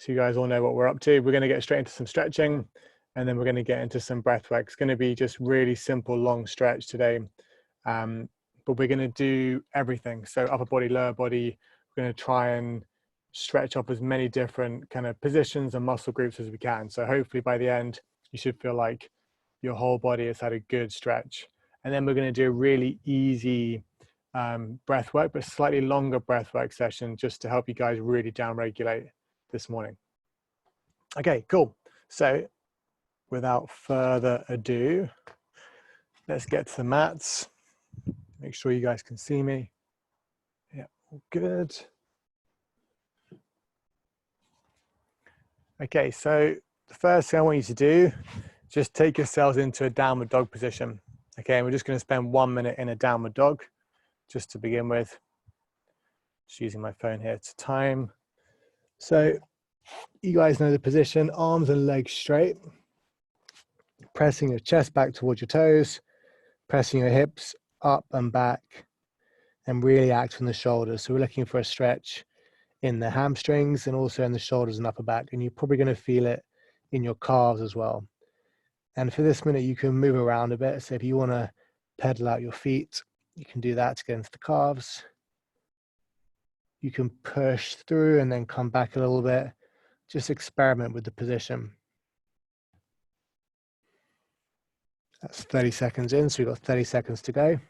so you guys all know what we're up to. We're going to get straight into some stretching, and then we're going to get into some breath work. It's going to be just really simple, long stretch today. But we're going to do everything. So upper body, lower body. We're going to try and stretch up as many different kind of positions and muscle groups as we can. So hopefully by the end, you should feel like your whole body has had a good stretch. And then we're going to do a really easy breath work, but slightly longer breath work session just to help you guys really down regulate this morning. Okay, cool. So without further ado, let's get to the mats. Make sure you guys can see me. Yeah, all good. Okay, so the first thing I want you to do, just take yourselves into a downward dog position. Okay, and we're just going to spend 1 minute in a downward dog just to begin with. Just using my phone here to time. So you guys know the position, arms and legs straight, pressing your chest back towards your toes, pressing your hips up and back, and really acting the shoulders. So we're looking for a stretch in the hamstrings and also in the shoulders and upper back, and you're probably going to feel it in your calves as well. And for this minute, you can move around a bit. So if you want to pedal out your feet, you can do that to get into the calves. You can push through and then come back a little bit. Just experiment with the position. That's 30 seconds in, so we've got 30 seconds to go.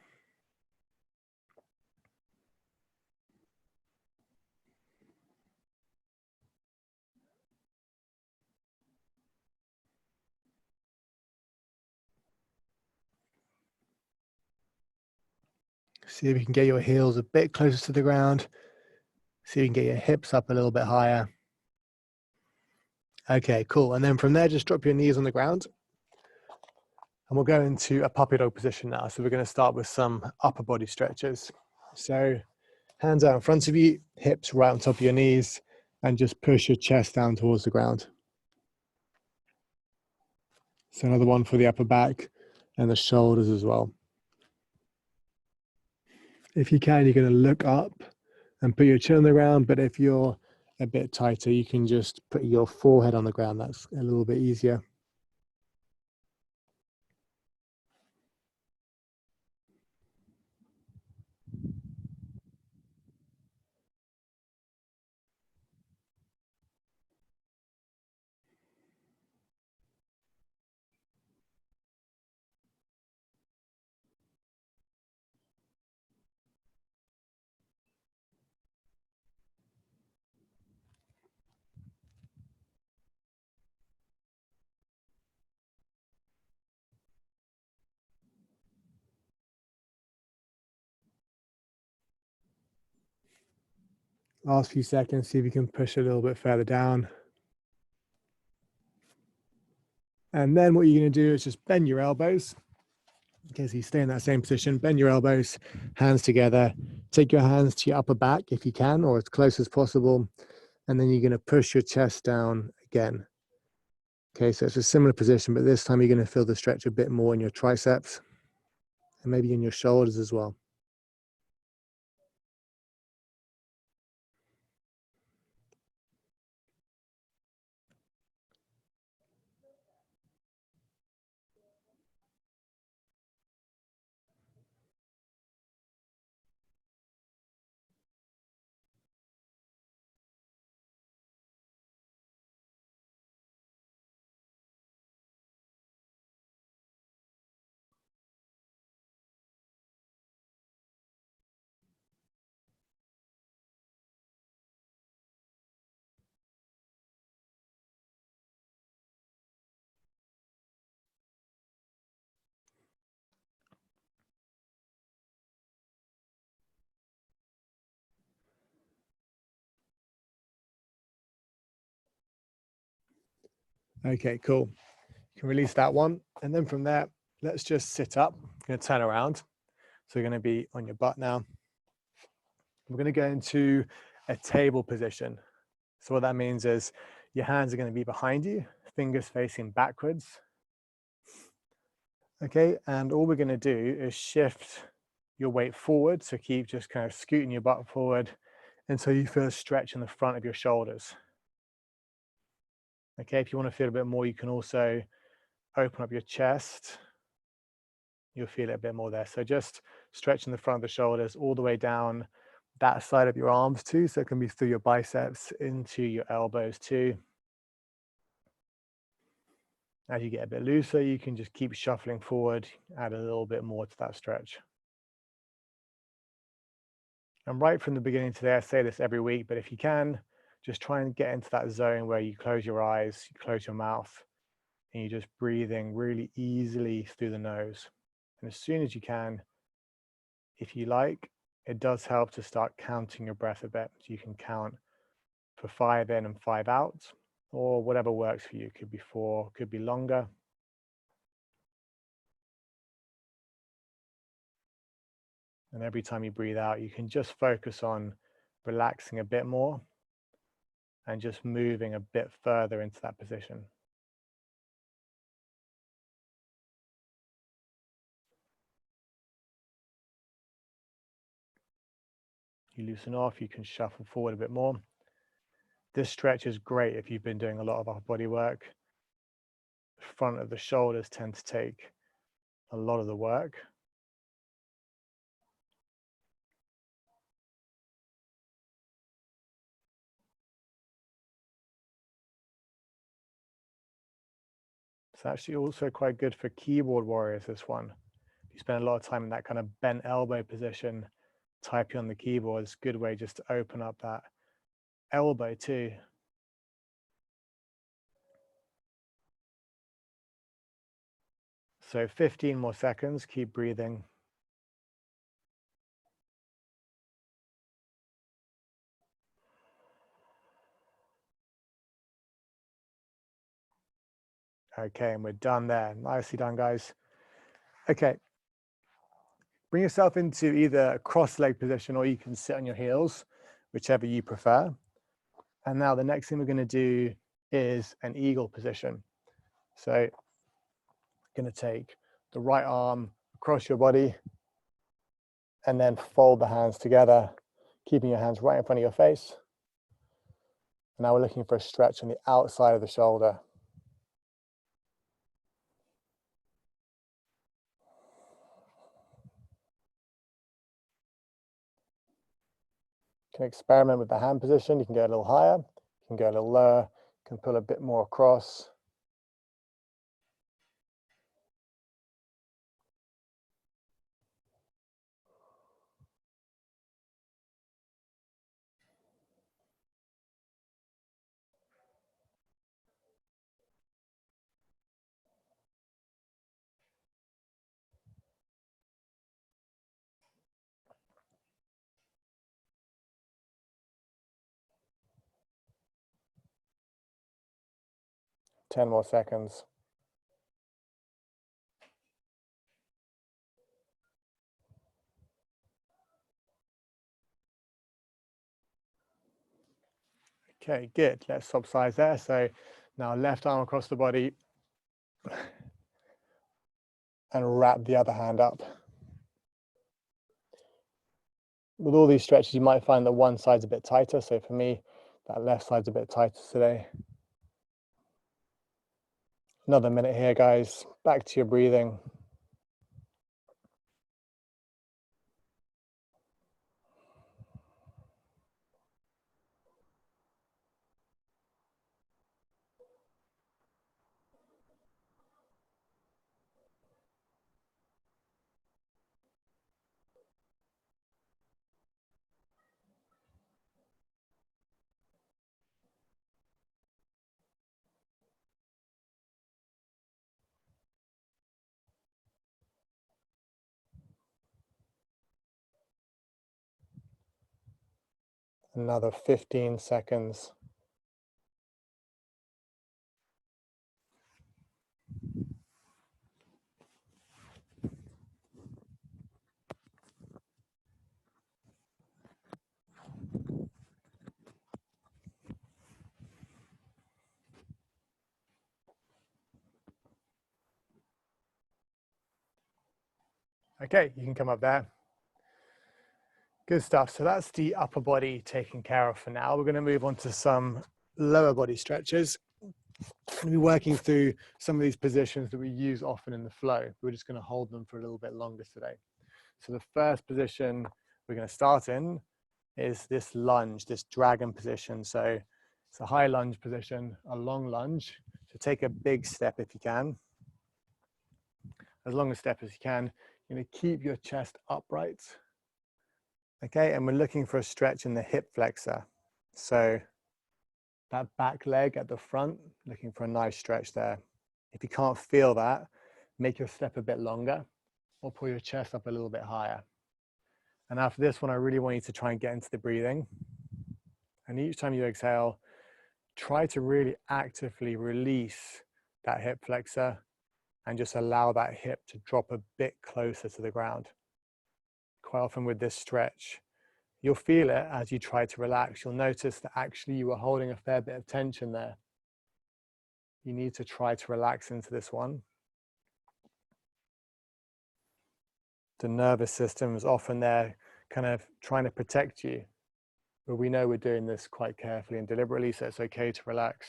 See if you can get your heels a bit closer to the ground. See if you can get your hips up a little bit higher. Okay, cool. And then from there, just drop your knees on the ground. And we'll go into a puppy dog position now. So we're going to start with some upper body stretches. So hands out in front of you, hips right on top of your knees, and just push your chest down towards the ground. So another one for the upper back and the shoulders as well. If you can, you're going to look up and put your chin on the ground, but if you're a bit tighter, you can just put your forehead on the ground. That's a little bit easier. Last few seconds, see if you can push a little bit further down. And then what you're going to do is just bend your elbows. Okay, so you stay in that same position, bend your elbows, hands together, take your hands to your upper back if you can, or as close as possible. And then you're going to push your chest down again. Okay, so it's a similar position, but this time you're going to feel the stretch a bit more in your triceps and maybe in your shoulders as well. Okay, cool. You can release that one. And then from there, let's just sit up. I'm going to turn around. So you're going to be on your butt now. We're going to go into a table position. So what that means is your hands are going to be behind you, fingers facing backwards. Okay, and all we're going to do is shift your weight forward. So keep just kind of scooting your butt forward until you feel a stretch in the front of your shoulders. Okay, if you want to feel a bit more, you can also open up your chest. You'll feel it a bit more there. So just stretching the front of the shoulders all the way down that side of your arms too. So it can be through your biceps into your elbows too. As you get a bit looser, you can just keep shuffling forward, add a little bit more to that stretch. And right from the beginning today, I say this every week, but if you can, just try and get into that zone where you close your eyes, you close your mouth, and you're just breathing really easily through the nose. And as soon as you can, if you like, it does help to start counting your breath a bit. So you can count for 5 in and 5 out, or whatever works for you. Could be 4, could be longer. And every time you breathe out, you can just focus on relaxing a bit more and just moving a bit further into that position. You loosen off, you can shuffle forward a bit more. This stretch is great if you've been doing a lot of upper body work. The front of the shoulders tend to take a lot of the work. It's actually also quite good for keyboard warriors, this one. If you spend a lot of time in that kind of bent elbow position, typing on the keyboard, it's a good way just to open up that elbow too. So 15 more seconds, keep breathing. Okay, and we're done there. Nicely done, guys. Okay, bring yourself into either a cross-leg position or you can sit on your heels, whichever you prefer. And now the next thing we're going to do is an eagle position. So I'm going to take the right arm across your body and then fold the hands together, keeping your hands right in front of your face. And now we're looking for a stretch on the outside of the shoulder. You can experiment with the hand position. You can go a little higher, you can go a little lower, you can pull a bit more across. Ten more seconds. Okay, good. Let's swap sides there. So now left arm across the body and wrap the other hand up. With all these stretches, you might find that one side's a bit tighter. So for me, that left side's a bit tighter today. Another minute here, guys. Back to your breathing. Another 15 seconds. Okay, you can come up there. Good stuff. So that's the upper body taken care of for now. We're going to move on to some lower body stretches. I'm going to be working through some of these positions that we use often in the flow. We're just going to hold them for a little bit longer today. So the first position we're going to start in is this lunge, this dragon position. So it's a high lunge position, a long lunge. So take a big step if you can, as long a step as you can. You're going to keep your chest upright. Okay, and we're looking for a stretch in the hip flexor. So that back leg at the front, looking for a nice stretch there. If you can't feel that, make your step a bit longer or pull your chest up a little bit higher. And after this one, I really want you to try and get into the breathing. And each time you exhale, try to really actively release that hip flexor and just allow that hip to drop a bit closer to the ground. Quite often with this stretch, you'll feel it as you try to relax. You'll notice that actually you were holding a fair bit of tension there. You need to try to relax into this one. The nervous system is often there kind of trying to protect you, but we know we're doing this quite carefully and deliberately, so it's okay to relax.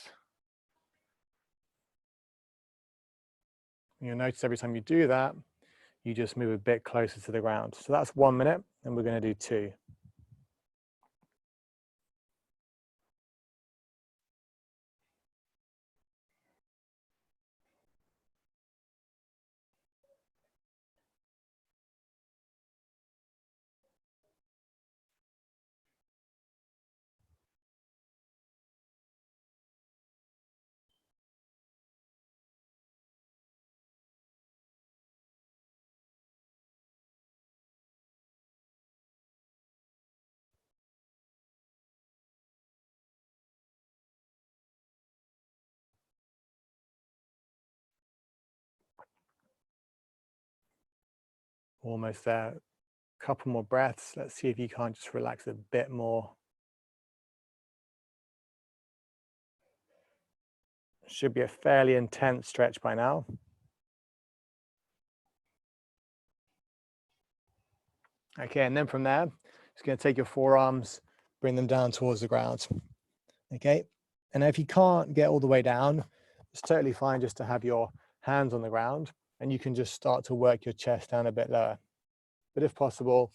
You'll notice every time you do that, you just move a bit closer to the ground. So that's 1 minute, and we're going to do 2. Almost there. A couple more breaths. Let's see if you can't just relax a bit more. Should be a fairly intense stretch by now. Okay, and then from there, just going to take your forearms, bring them down towards the ground. Okay, and if you can't get all the way down, it's totally fine just to have your hands on the ground, and you can just start to work your chest down a bit lower. But if possible,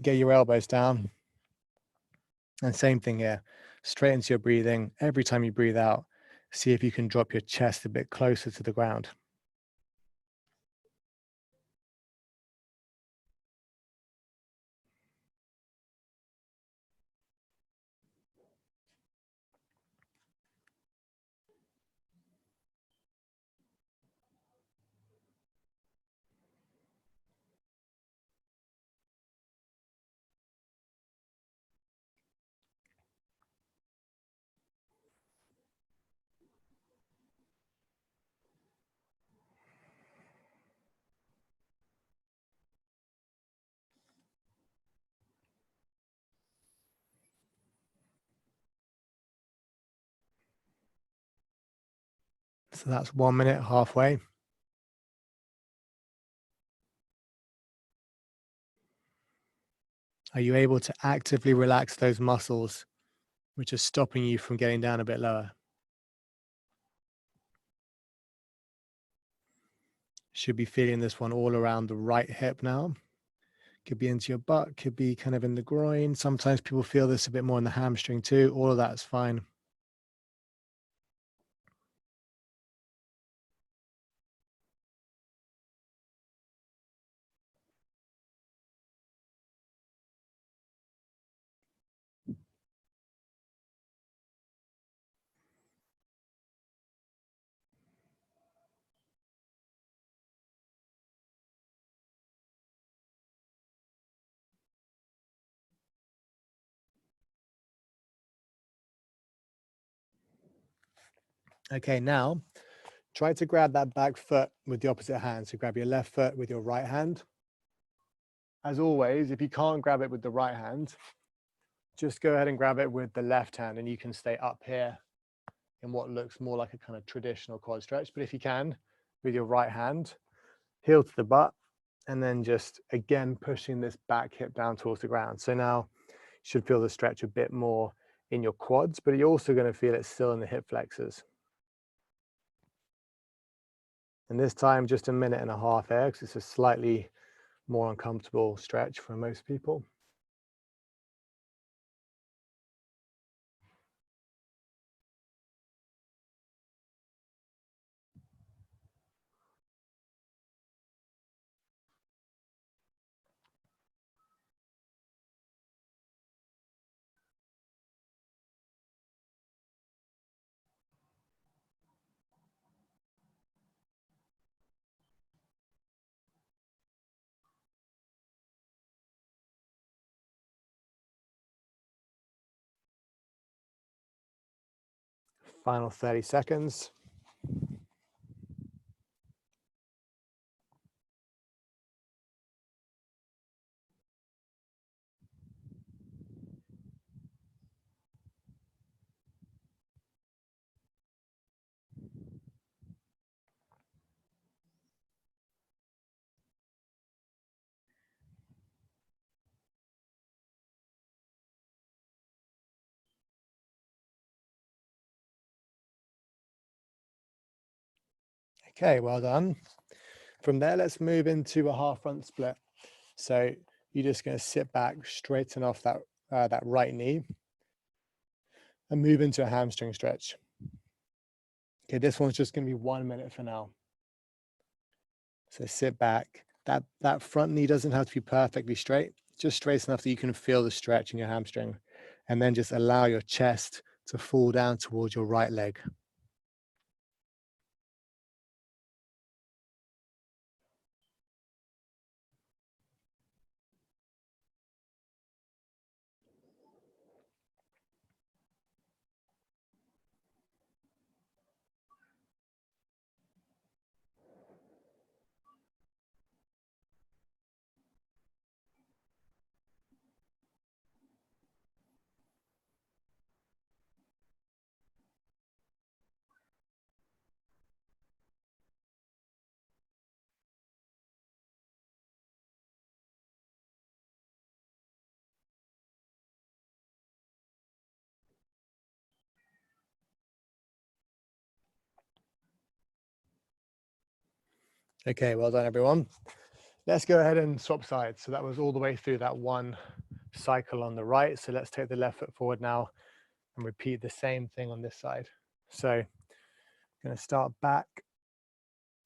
get your elbows down. And same thing here, straight into your breathing. Every time you breathe out, see if you can drop your chest a bit closer to the ground. So that's 1 minute, halfway. Are you able to actively relax those muscles, which are stopping you from getting down a bit lower? Should be feeling this one all around the right hip now. Could be into your butt, could be kind of in the groin. Sometimes people feel this a bit more in the hamstring too. All of that is fine. Okay, now try to grab that back foot with the opposite hand. So grab your left foot with your right hand. As always, if you can't grab it with the right hand, just go ahead and grab it with the left hand, and you can stay up here in what looks more like a kind of traditional quad stretch. But if you can, with your right hand, heel to the butt, and then just again pushing this back hip down towards the ground. So now you should feel the stretch a bit more in your quads, but you're also going to feel it still in the hip flexors. And this time, just a minute and a half here, because it's a slightly more uncomfortable stretch for most people. Final 30 seconds. Okay, well done. From there, let's move into a half front split. So you're just going to sit back, straighten off that right knee, and move into a hamstring stretch. Okay, this one's just going to be 1 minute for now. So sit back. That front knee doesn't have to be perfectly straight, just straight enough that you can feel the stretch in your hamstring. And then just allow your chest to fall down towards your right leg. Okay, well done, everyone. Let's go ahead and swap sides. So that was all the way through that one cycle on the right. So let's take the left foot forward now and repeat the same thing on this side. So I'm going to start back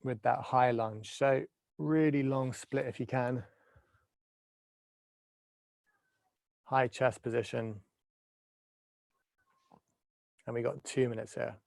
with that high lunge. So really long split if you can. High chest position. And we got 2 minutes here.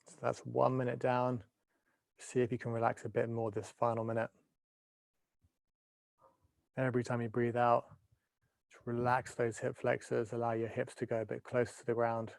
So that's 1 minute down. See if you can relax a bit more this final minute. Every time you breathe out, just relax those hip flexors, allow your hips to go a bit closer to the ground.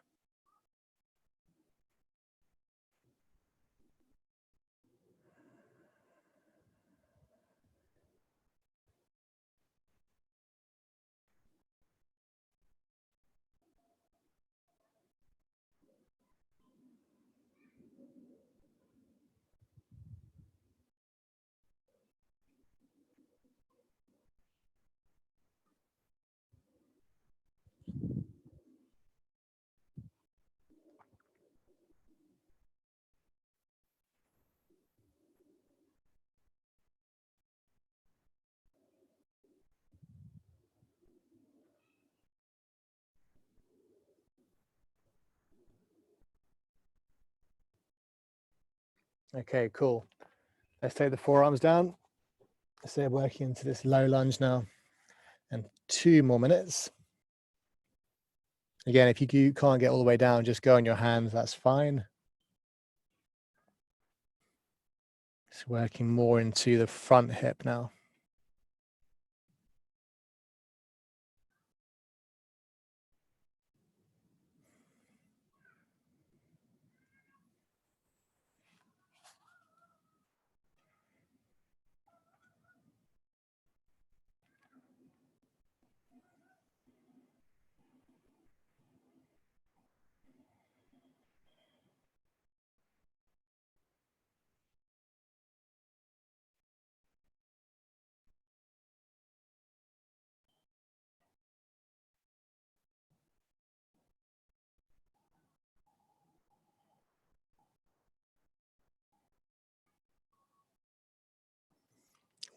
Okay, cool. Let's take the forearms down. So we're working into this low lunge now. And 2 more minutes. Again, if you can't get all the way down, just go on your hands, that's fine. It's working more into the front hip now.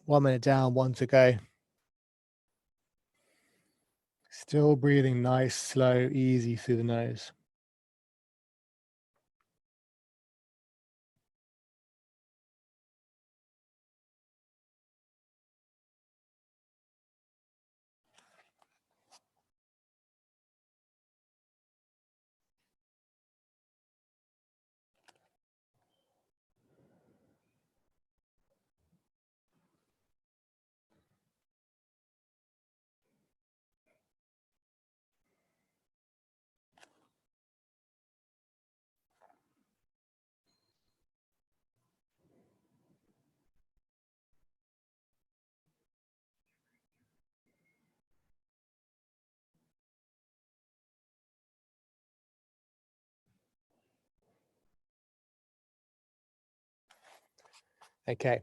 One minute down, one to go. Still breathing nice, slow, easy through the nose. Okay,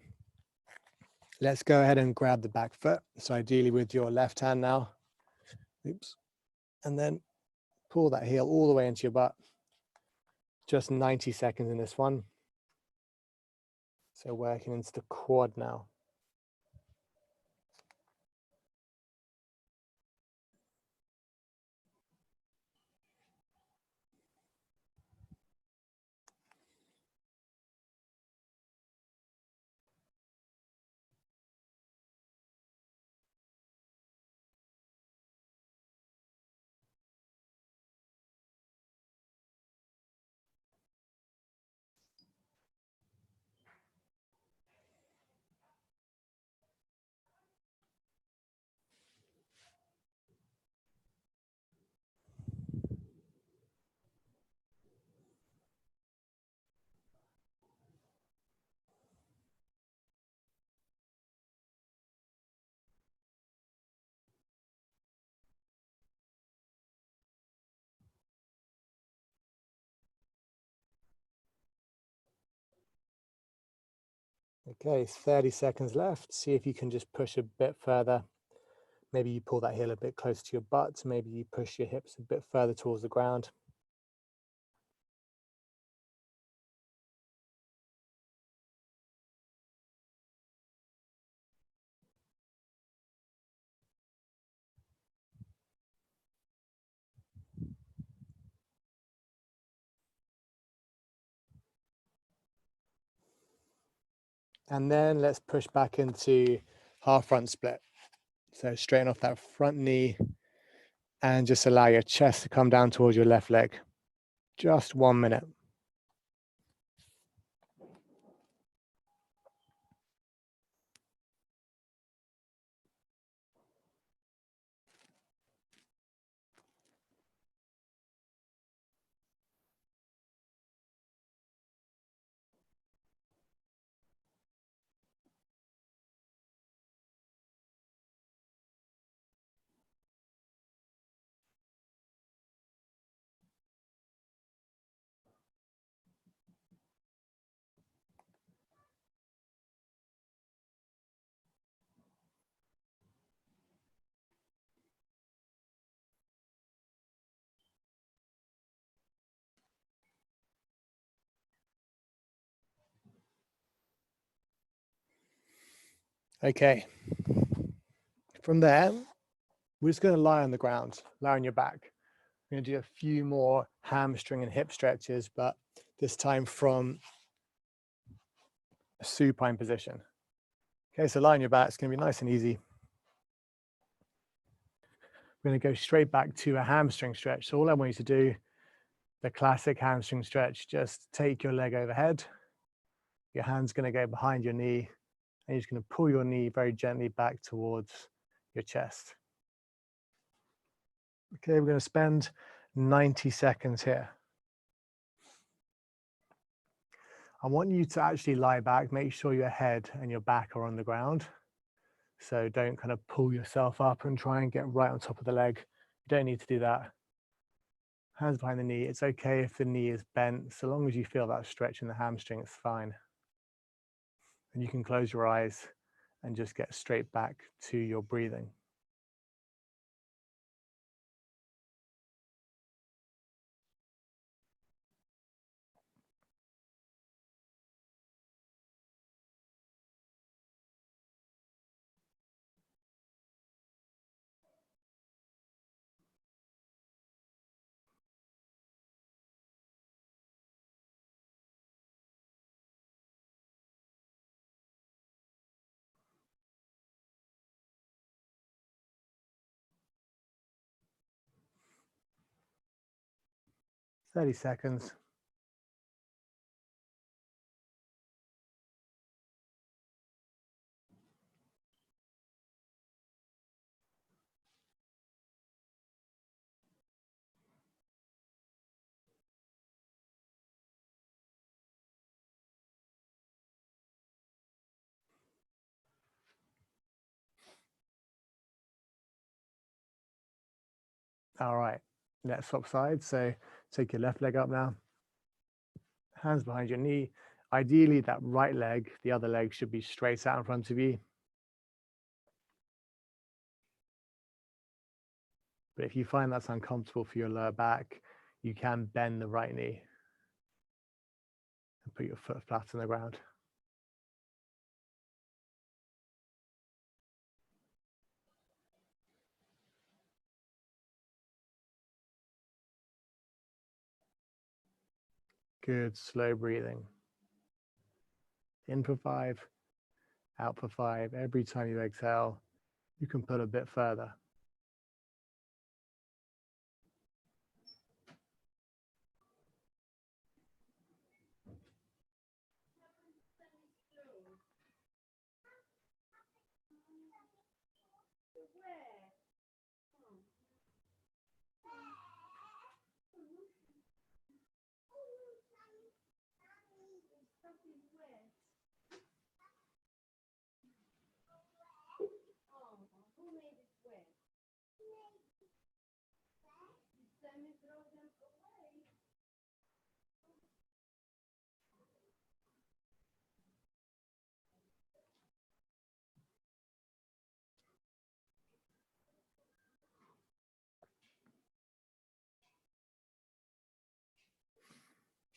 let's go ahead and grab the back foot. So ideally with your left hand now, oops, and then pull that heel all the way into your butt. Just 90 seconds in this one. So working into the quad now. Okay, 30 seconds left. See if you can just push a bit further. Maybe you pull that heel a bit closer to your butt. Maybe you push your hips a bit further towards the ground. And then let's push back into half front split. So straighten off that front knee and just allow your chest to come down towards your left leg. Just 1 minute. Okay. From there, we're just going to lie on the ground, lie on your back. We're going to do a few more hamstring and hip stretches, but this time from a supine position. Okay, so lie on your back. It's going to be nice and easy. We're going to go straight back to a hamstring stretch. So all I want you to do, the classic hamstring stretch, just take your leg overhead, Your hand's going to go behind your knee, and you're just going to pull your knee very gently back towards your chest. Okay, we're going to spend 90 seconds here. I want you to actually lie back, make sure your head and your back are on the ground. So don't kind of pull yourself up and try and get right on top of the leg. You don't need to do that. Hands behind the knee. It's okay if the knee is bent, so long as you feel that stretch in the hamstring, it's fine. And you can close your eyes and just get straight back to your breathing. Thirty seconds. All right, let's swap sides. So take your left leg up now. Hands behind your knee. Ideally, that right leg, the other leg should be straight out in front of you. But if you find that's uncomfortable for your lower back, you can bend the right knee and put your foot flat on the ground. Good, slow breathing. In for 5, out for 5. Every time you exhale, you can pull a bit further.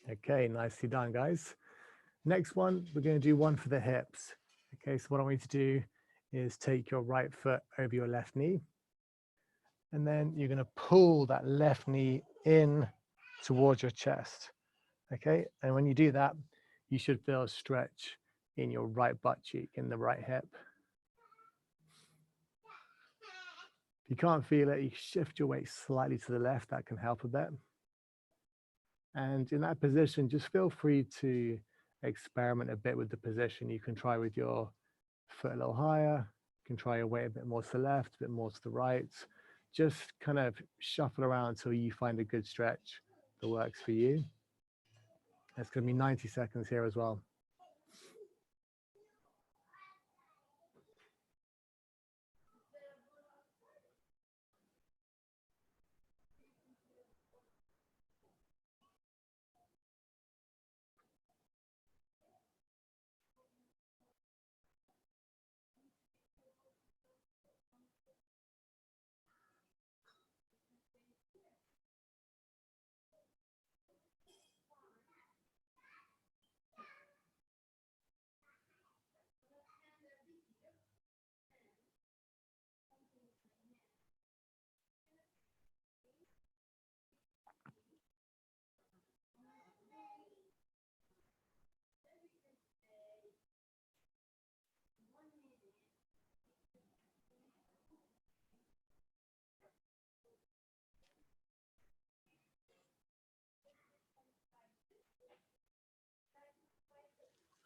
Okay, nicely done, guys. Next one, we're going to do one for the hips. Okay, so what I want you to do is take your right foot over your left knee, and then you're going to pull that left knee in towards your chest. Okay, and when you do that, you should feel a stretch in your right butt cheek, in the right hip. If you can't feel it, you shift your weight slightly to the left. That can help a bit. And in that position, just feel free to experiment a bit with the position. You can try with your foot a little higher. You can try your weight a bit more to the left, a bit more to the right. Just kind of shuffle around until you find a good stretch that works for you. It's going to be 90 seconds here as well.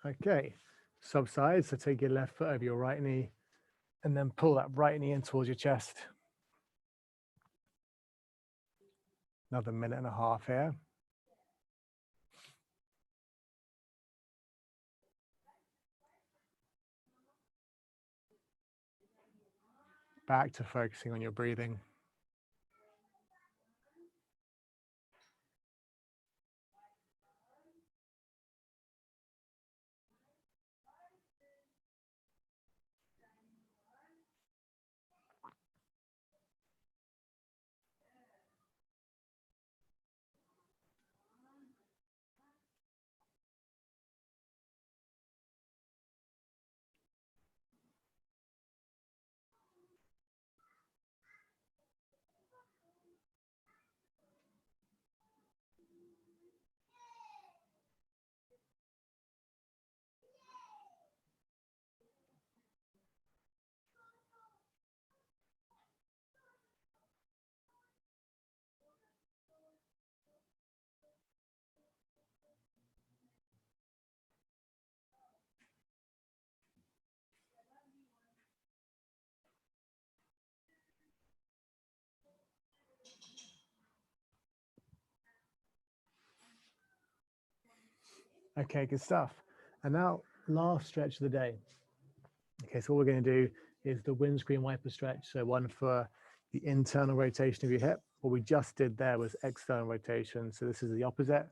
Okay, subside, so take your left foot over your right knee and then pull that right knee in towards your chest. Another 1.5 minutes here. Back to focusing on your breathing. Okay, good stuff. And now, last stretch of the day. Okay, so what we're going to do is the windscreen wiper stretch. So one for the internal rotation of your hip. What we just did there was external rotation. So this is the opposite.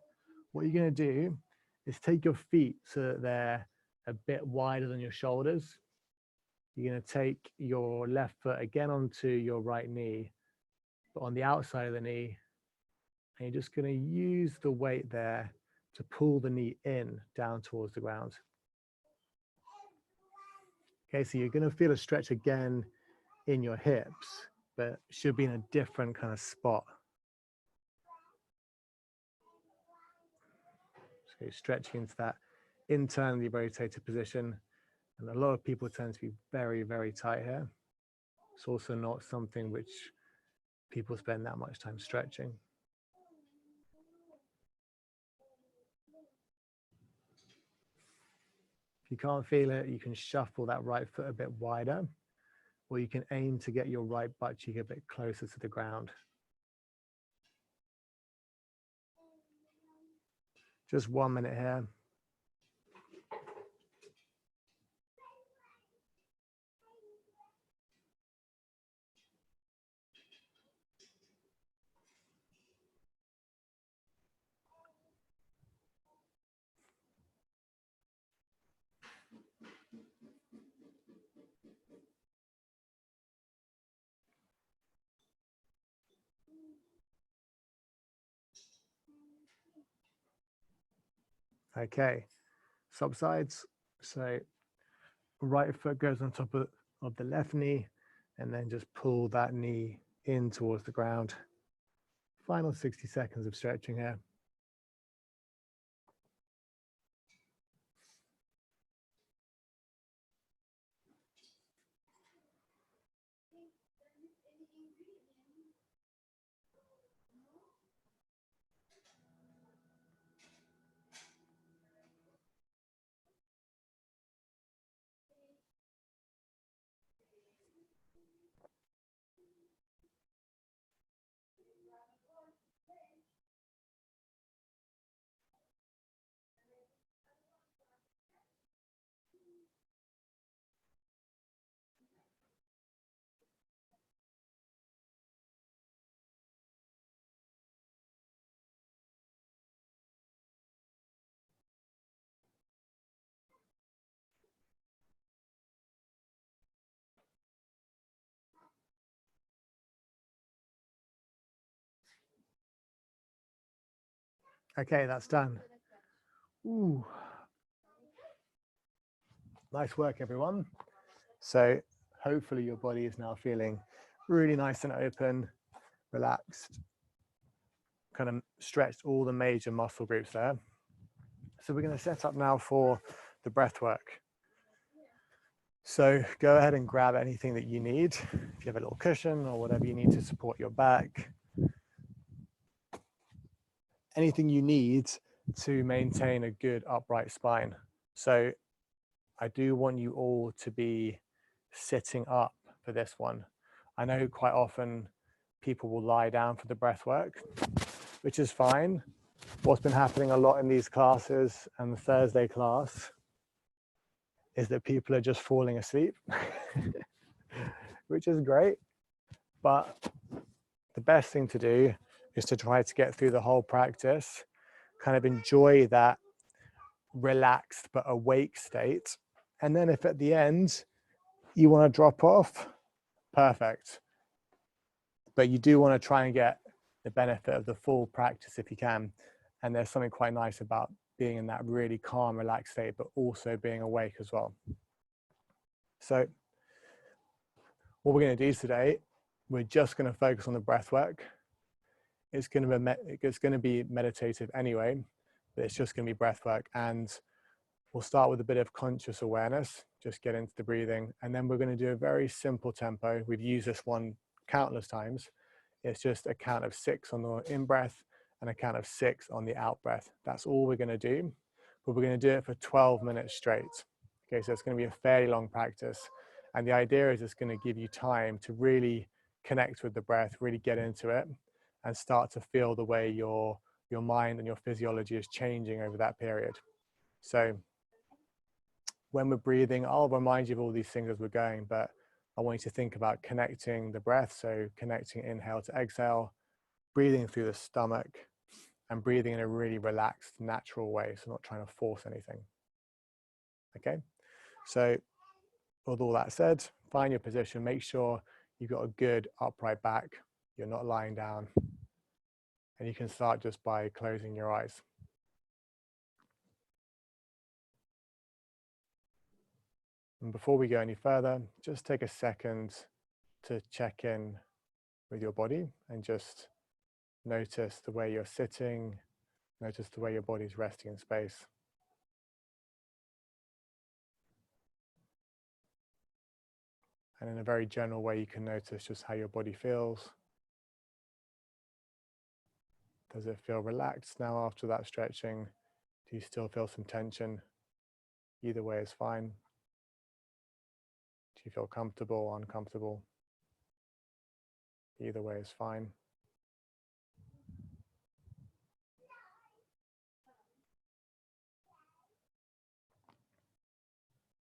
What you're going to do is take your feet so that they're a bit wider than your shoulders. You're going to take your left foot again onto your right knee, but on the outside of the knee. And you're just going to use the weight there to pull the knee in down towards the ground. Okay, so you're going to feel a stretch again in your hips, but should be in a different kind of spot. So you're stretching into that internally rotated position. And a lot of people tend to be very, very tight here. It's also not something which people spend that much time stretching. If you can't feel it, you can shuffle that right foot a bit wider, or you can aim to get your right butt cheek a bit closer to the ground. Just 1 minute here. Okay, subsides. So right foot goes on top of the left knee, and then just pull that knee in towards the ground. Final 60 seconds of stretching here. Okay, that's done. Ooh. Nice work, everyone. So hopefully your body is now feeling really nice and open, relaxed, kind of stretched all the major muscle groups there. So we're going to set up now for the breath work. So go ahead and grab anything that you need. If you have a little cushion or whatever you need to support your back, anything you need to maintain a good upright spine. So I do want you all to be sitting up for this one. I know quite often people will lie down for the breath work, which is fine. What's been happening a lot in these classes and the Thursday class is that people are just falling asleep, which is great. But the best thing to do is to try to get through the whole practice, kind of enjoy that relaxed but awake state. And then if at the end you want to drop off, perfect. But you do want to try and get the benefit of the full practice if you can. And there's something quite nice about being in that really calm, relaxed state, but also being awake as well. So what we're going to do today, we're just going to focus on the breath work. It's going to be meditative anyway, but it's just going to be breath work. And we'll start with a bit of conscious awareness, just get into the breathing. And then we're going to do a very simple tempo. We've used this one countless times. It's just a count of 6 on the in breath and a count of 6 on the out breath. That's all we're going to do, but we're going to do it for 12 minutes straight. Okay, so it's going to be a fairly long practice. And the idea is it's going to give you time to really connect with the breath, really get into it and start to feel the way your mind and your physiology is changing over that period. So when we're breathing, I'll remind you of all these things as we're going, but I want you to think about connecting the breath. So connecting inhale to exhale, breathing through the stomach and breathing in a really relaxed, natural way. So not trying to force anything. Okay. So with all that said, find your position, make sure you've got a good upright back. You're not lying down. And you can start just by closing your eyes. And before we go any further, just take a second to check in with your body and just notice the way you're sitting, notice the way your body's resting in space. And in a very general way, you can notice just how your body feels. Does it feel relaxed now after that stretching? Do you still feel some tension? Either way is fine. Do you feel comfortable or uncomfortable? Either way is fine.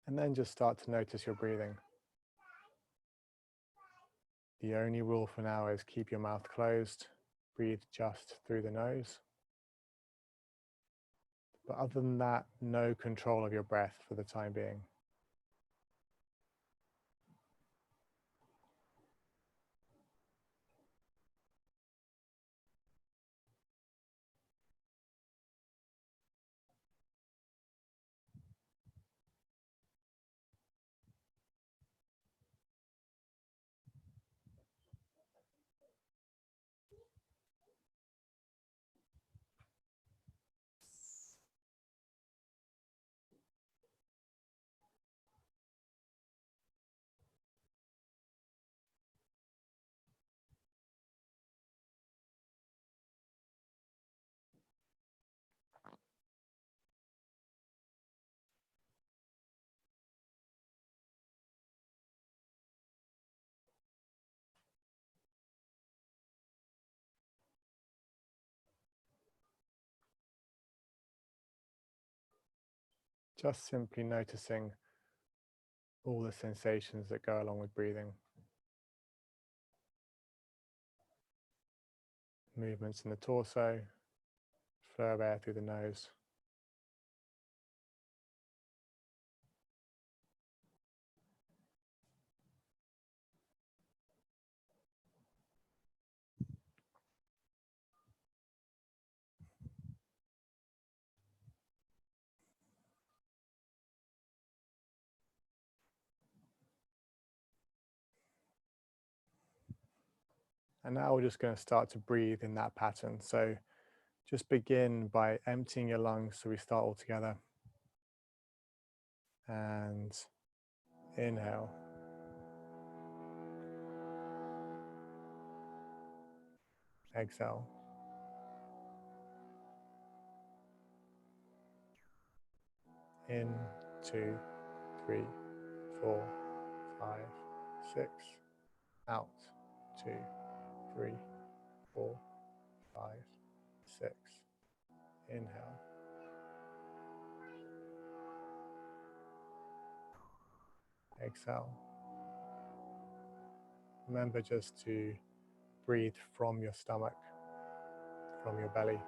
And then just start to notice your breathing. The only rule for now is keep your mouth closed, breathe just through the nose. But other than that, no control of your breath for the time being. Just simply noticing all the sensations that go along with breathing. Movements in the torso, flow of air through the nose. And now we're just going to start to breathe in that pattern. So just begin by emptying your lungs so we start all together. And inhale. Exhale. In, 2, 3, 4, 5, 6. Out, 2, 3, 4, 5, 6. Inhale. Exhale. Remember just to breathe from your stomach, from your belly.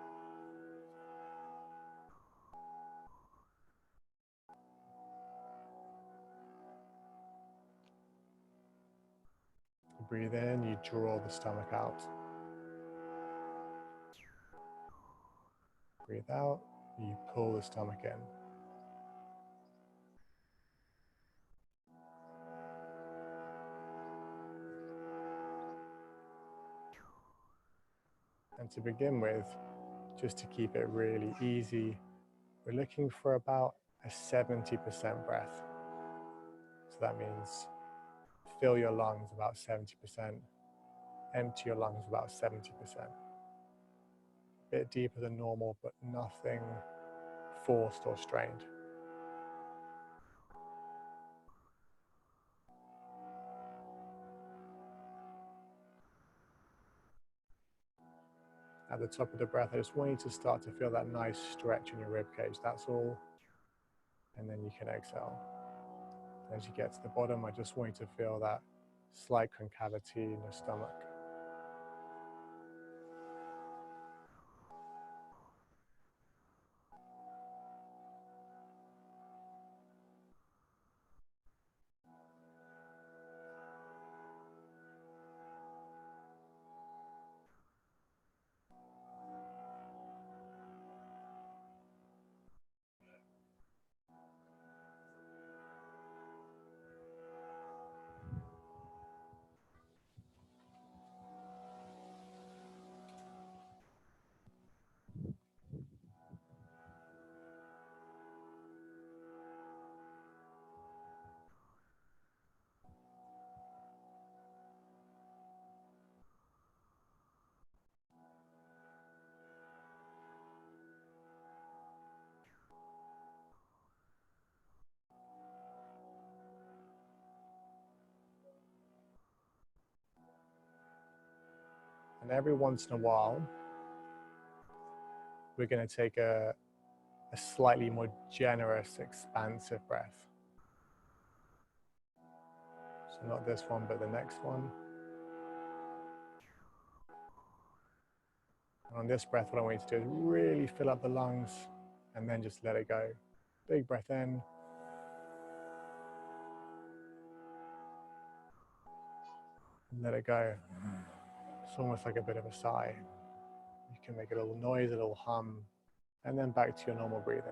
Breathe in, you draw the stomach out. Breathe out, you pull the stomach in. And to begin with, just to keep it really easy, we're looking for about a 70% breath. So that means fill your lungs about 70%, empty your lungs about 70%. A bit deeper than normal, but nothing forced or strained. At the top of the breath, I just want you to start to feel that nice stretch in your rib cage, that's all. And then you can exhale. As you get to the bottom, I just want you to feel that slight concavity in your stomach. And every once in a while, we're going to take a slightly more generous, expansive breath. So not this one, but the next one. And on this breath, what I want you to do is really fill up the lungs and then just let it go. Big breath in. Let it go. It's almost like a bit of a sigh. You can make a little noise, a little hum, and then back to your normal breathing.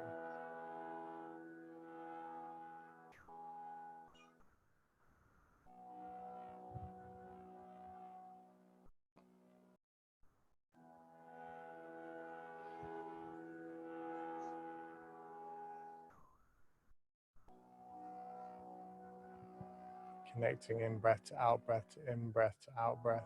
Connecting in breath to out breath, in breath to out breath.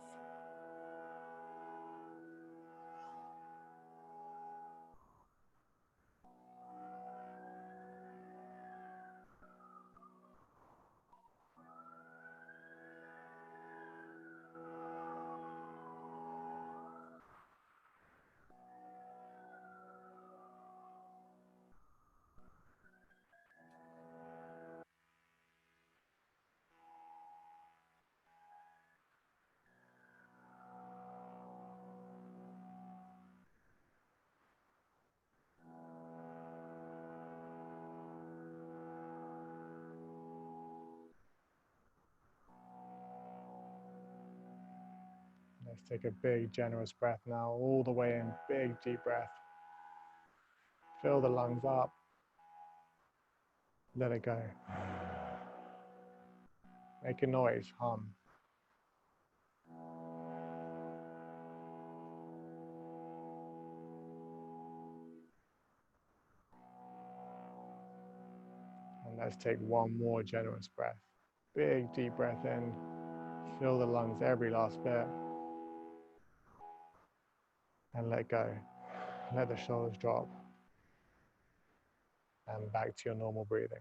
Let's take a big, generous breath now, all the way in, big, deep breath. Fill the lungs up. Let it go. Make a noise, hum. And let's take one more generous breath. Big, deep breath in. Fill the lungs, every last bit. And let go. Let the shoulders drop. and back to your normal breathing.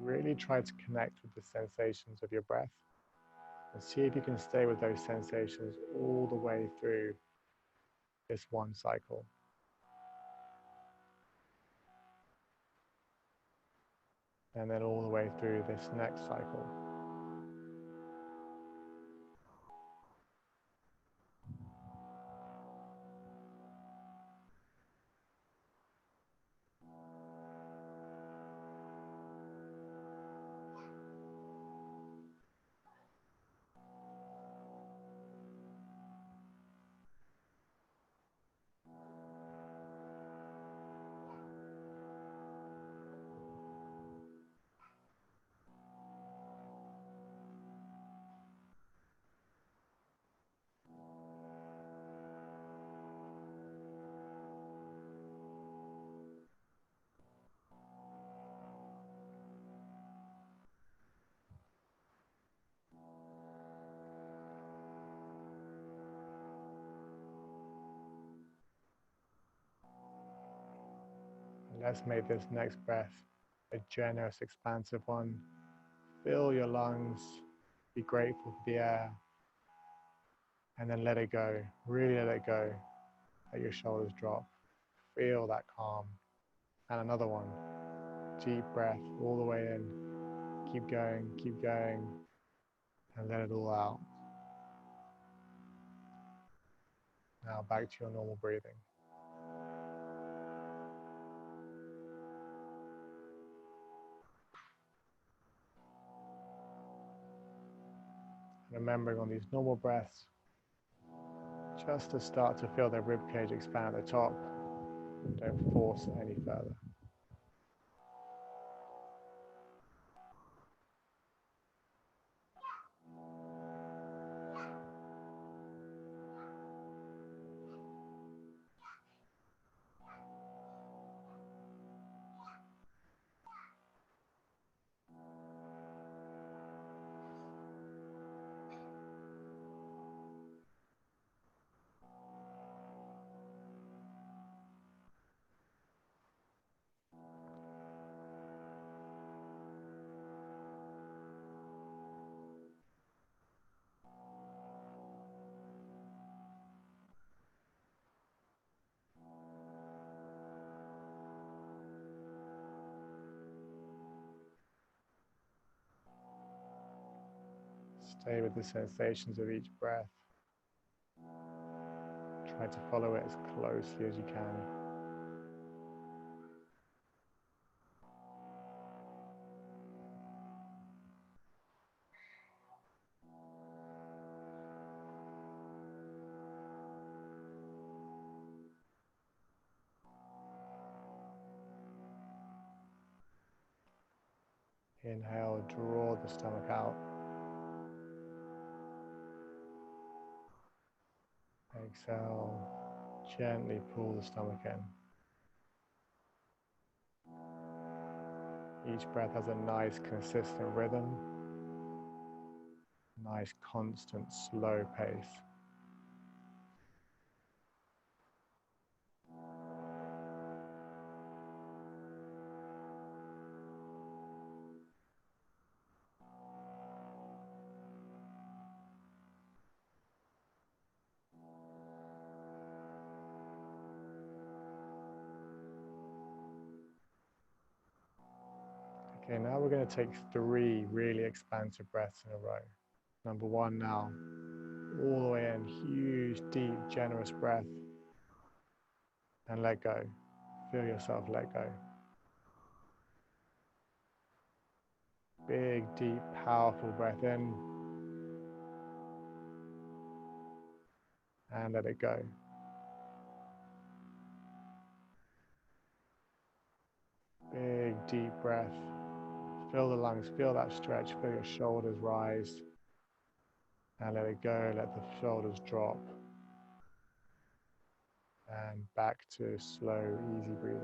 Really try to connect with the sensations of your breath and see if you can stay with those sensations all the way through this one cycle. And then all the way through this next cycle. Let's make this next breath a generous, expansive one. Fill your lungs, be grateful for the air, and then let it go. Really let it go. Let your shoulders drop. Feel that calm. And another one. Deep breath all the way in. Keep going, and let it all out. Now back to your normal breathing. Remembering on these normal breaths, just to start to feel the ribcage expand at the top. Don't force it any further. Stay with the sensations of each breath. Try to follow it as closely as you can. Inhale, draw the stomach out. Exhale, gently pull the stomach in. Each breath has a nice consistent rhythm, nice constant slow pace. Okay, now we're going to take 3 really expansive breaths in a row. Number 1 now, all the way in, huge, deep, generous breath, and let go. Feel yourself let go. Big, deep, powerful breath in, and let it go. Big, deep breath. Feel the lungs, feel that stretch, feel your shoulders rise. And let it go, let the shoulders drop. And back to slow, easy breathing.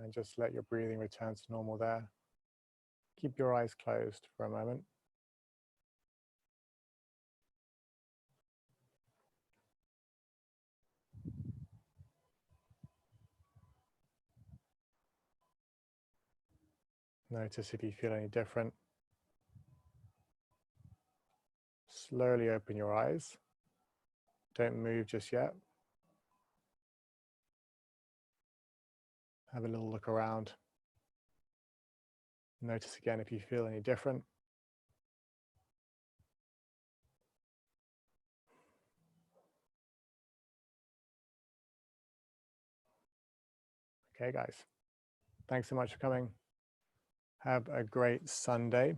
And just let your breathing return to normal there. Keep your eyes closed for a moment. Notice if you feel any different. Slowly open your eyes. Don't move just yet. Have a little look around. Notice again if you feel any different. Okay, guys. Thanks so much for coming. Have a great Sunday.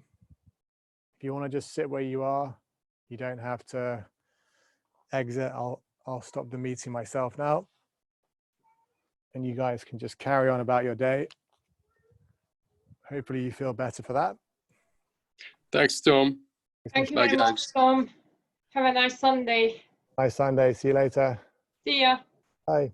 If you want to just sit where you are, you don't have to exit. I'll stop the meeting myself now. And you guys can just carry on about your day. Hopefully you feel better for that. Thanks, Tom. Thank you very much, Tom. Have a nice Sunday. Nice Sunday. See you later. See ya. Bye.